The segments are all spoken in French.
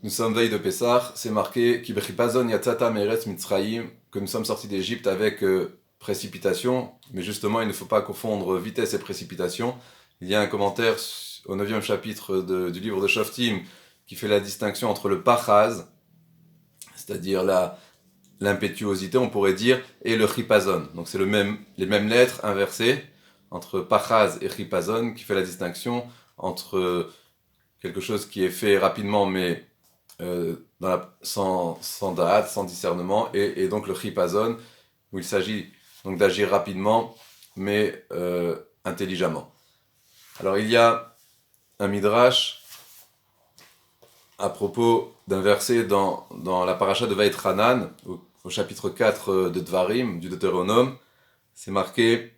nous sommes veille de Pessah, c'est marqué Ki bechipazon yatzata meretz Mitzrayim, que nous sommes sortis d'Égypte avec précipitation, mais justement il ne faut pas confondre vitesse et précipitation. Il y a un commentaire au 9e chapitre du livre de Shoftim qui fait la distinction entre le pachaz, c'est-à-dire l'impétuosité, on pourrait dire, et le chipazon. Donc c'est les mêmes lettres inversées entre pachaz et chipazon qui fait la distinction entre quelque chose qui est fait rapidement mais sans da'at, sans discernement, et donc le chipazon, où il s'agit donc d'agir rapidement mais intelligemment. Alors il y a un midrash à propos d'un verset dans la paracha de Vaïtranan, au chapitre 4 de Dvarim, du Deutéronome. C'est marqué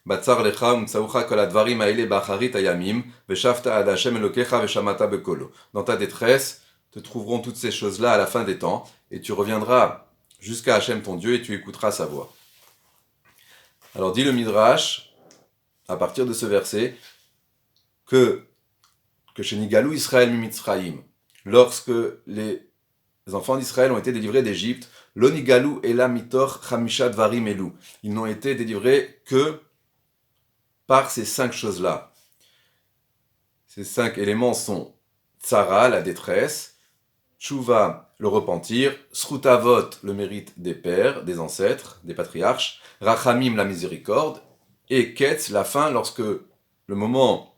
Batsar lecha umtsaucha kol advarim haele ba'acharit hayamim veshavta ad Hashem elokecha veshamata bekolo. Dans ta détresse te trouveront toutes ces choses-là à la fin des temps, et tu reviendras jusqu'à Hashem ton Dieu et tu écouteras sa voix. Alors dit le midrash, à partir de ce verset, que chez Nigalou Israël Mimitzraïm, lorsque les enfants d'Israël ont été délivrés d'Égypte, Lo Nigalou Ela Mitor Chamisha Dvarim Elu, ils n'ont été délivrés que par ces 5 choses-là. Ces 5 éléments sont Tzara, la détresse, Tshuva, le repentir, Srutavot, le mérite des pères, des ancêtres, des patriarches, Rachamim, la miséricorde, et Ketz, la fin, lorsque le moment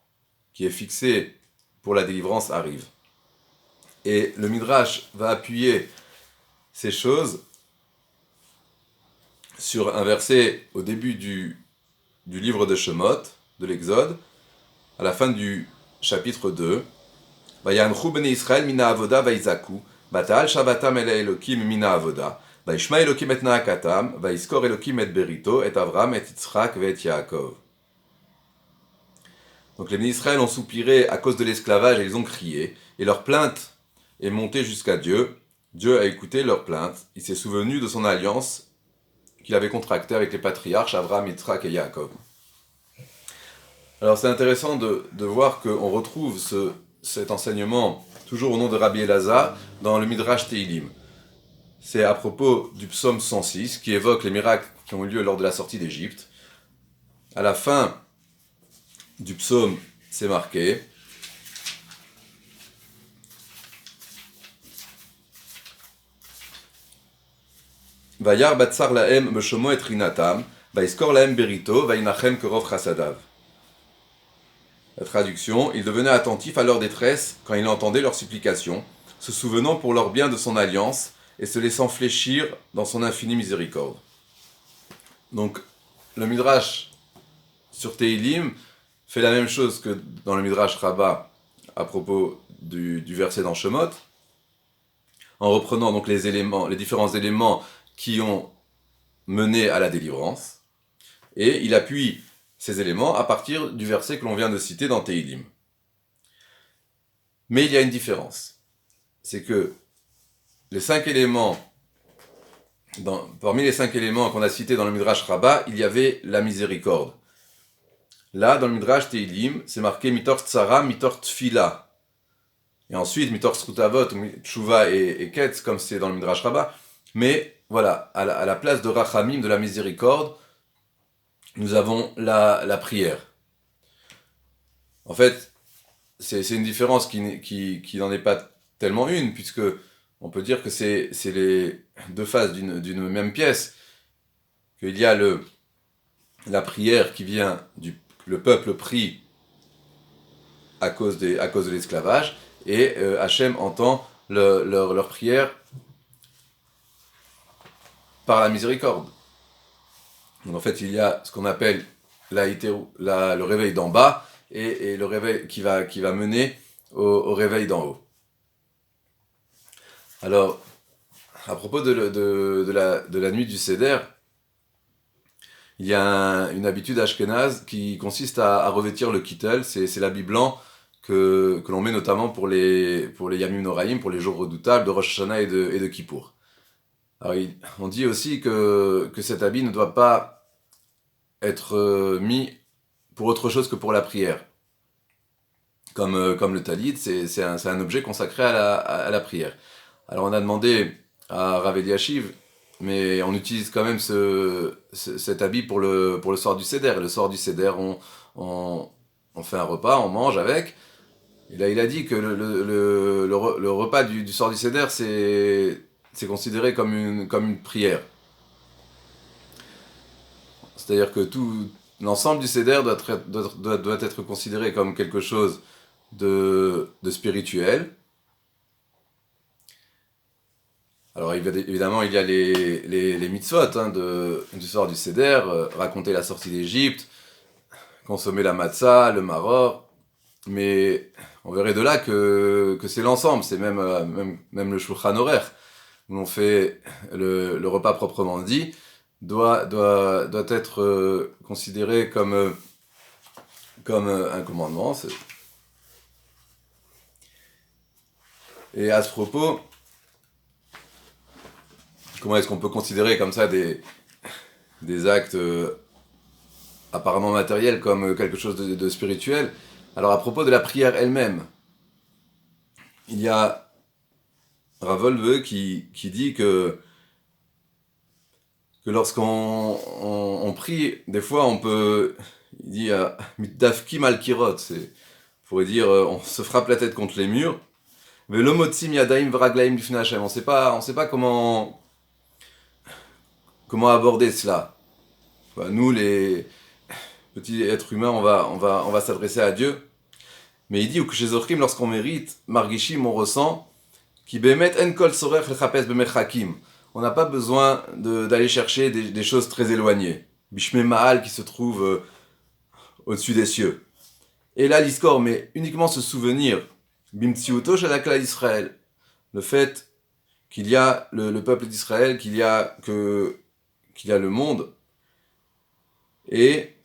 qui est fixé pour la délivrance arrive. Et le Midrash va appuyer ces choses sur un verset au début du livre de Shemot, de l'Exode, à la fin du chapitre 2. Vayanchu bnei Israël mina avoda vaizaku, batal shabbatam ele Elokim mina avoda, vaishma Elokim et naakatam, vaiskor Elokim et berito, et Avram, et Yitzchak, et Yaakov. Donc les bénis d'Israël ont soupiré à cause de l'esclavage et ils ont crié, et leur plainte est montée jusqu'à Dieu. Dieu a écouté leur plainte, il s'est souvenu de son alliance qu'il avait contractée avec les patriarches Avram, Yitzchak et Yaakov. Alors c'est intéressant de voir qu'on retrouve cet enseignement, toujours au nom de Rabbi Elazar, dans le Midrash Teilim. C'est à propos du psaume 106, qui évoque les miracles qui ont eu lieu lors de la sortie d'Égypte. À la fin du psaume, c'est marqué Vayar batsar lahem meshomo et rinatam, vaiskor lahem berito, vainachem kerov chasadav. La traduction, il devenait attentif à leur détresse quand il entendait leurs supplications, se souvenant pour leur bien de son alliance et se laissant fléchir dans son infinie miséricorde. Donc, le Midrash sur Teilim fait la même chose que dans le Midrash Rabbah à propos du verset dans Shemot, en reprenant donc les différents éléments qui ont mené à la délivrance, et il appuie ces éléments à partir du verset que l'on vient de citer dans Teilim. Mais il y a une différence, c'est que les 5 éléments, parmi les 5 éléments qu'on a cités dans le Midrash Rabbah, il y avait la miséricorde. Là, dans le Midrash Teilim, c'est marqué Mitor Tzara, Mitor Tfila. Et ensuite, Mitor Srutavot, Tshuva et Ketz, comme c'est dans le Midrash Rabbah. Mais voilà, à la place de Rachamim, de la miséricorde, nous avons la prière. En fait, c'est une différence qui n'en est pas tellement une, puisque on peut dire que c'est les 2 faces d'une même pièce. Qu'il y a la prière qui vient le peuple prie à cause de l'esclavage, et Hachem entend leur prière par la miséricorde. Donc en fait, il y a ce qu'on appelle le réveil d'en bas et le réveil qui va mener au réveil d'en haut. Alors, à propos de la nuit du Seder, il y a une habitude ashkénaze qui consiste à revêtir le kittel, c'est l'habit blanc que l'on met notamment pour les Yamim Noraïm, pour les jours redoutables de Rosh Hashanah et de Kippour. Alors, on dit aussi que cet habit ne doit pas être mis pour autre chose que pour la prière. comme le talit, c'est un objet consacré à la prière. Alors on a demandé à Rav Eliashiv, mais on utilise quand même cet habit pour le soir du Seder. Et le soir du Seder, on fait un repas, on mange avec. Et là, il a dit que le repas du soir du Seder, c'est considéré comme une prière. C'est-à-dire que tout l'ensemble du Seder doit être considéré comme quelque chose de spirituel. Alors évidemment, il y a les mitzvot du soir du Seder, raconter la sortie d'Égypte, consommer la matzah, le maror, mais on verrait de là que c'est l'ensemble, c'est même le Shulchan Aruch, où l'on fait le repas proprement dit, doit être considéré comme un commandement. Et à ce propos, comment est-ce qu'on peut considérer comme ça des actes apparemment matériels comme quelque chose de spirituel? Alors à propos de la prière elle-même, il y a Rav Wolbe qui dit que lorsqu'on prie, des fois on peut, il dit mitdafkim al kirot, on pourrait dire on se frappe la tête contre les murs, mais l'omotsim yadaim vraglaim lifnei Hashem, on sait pas comment aborder cela. Enfin, nous les petits êtres humains, on va s'adresser à Dieu, mais il dit ou que chez Zochrim, lorsqu'on mérite, margishim, on ressent qui bemet en kol sorech lechapes bemerchakim. On n'a pas besoin d'aller chercher des choses très éloignées. Bishme Mahal qui se trouve au-dessus des cieux. Et là, l'Iskor, mais uniquement se souvenir, Bimtsiuto Shalakla Israël, le fait qu'il y a le peuple d'Israël, qu'il y a le monde, et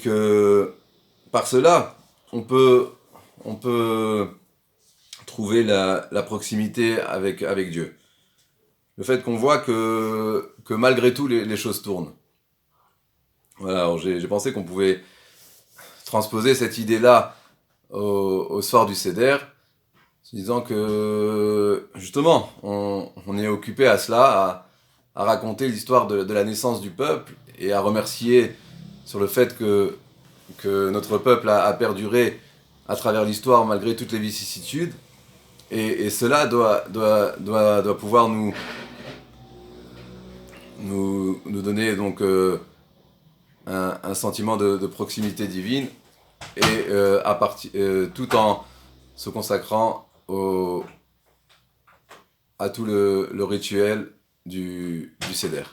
que par cela, on peut trouver la proximité avec Dieu. Le fait qu'on voit que malgré tout les choses tournent. Voilà, alors j'ai pensé qu'on pouvait transposer cette idée-là au soir du Seder, en disant que justement on est occupé à cela, à raconter l'histoire de la naissance du peuple et à remercier sur le fait que notre peuple a perduré à travers l'histoire malgré toutes les vicissitudes. Et cela doit pouvoir nous donner donc un sentiment de proximité divine et tout en se consacrant à tout le rituel du Seder.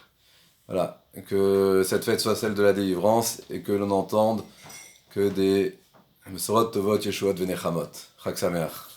Voilà, que cette fête soit celle de la délivrance et que l'on entende que des Mesorot Tovot Yeshuot Venechamot. Chag Sameach.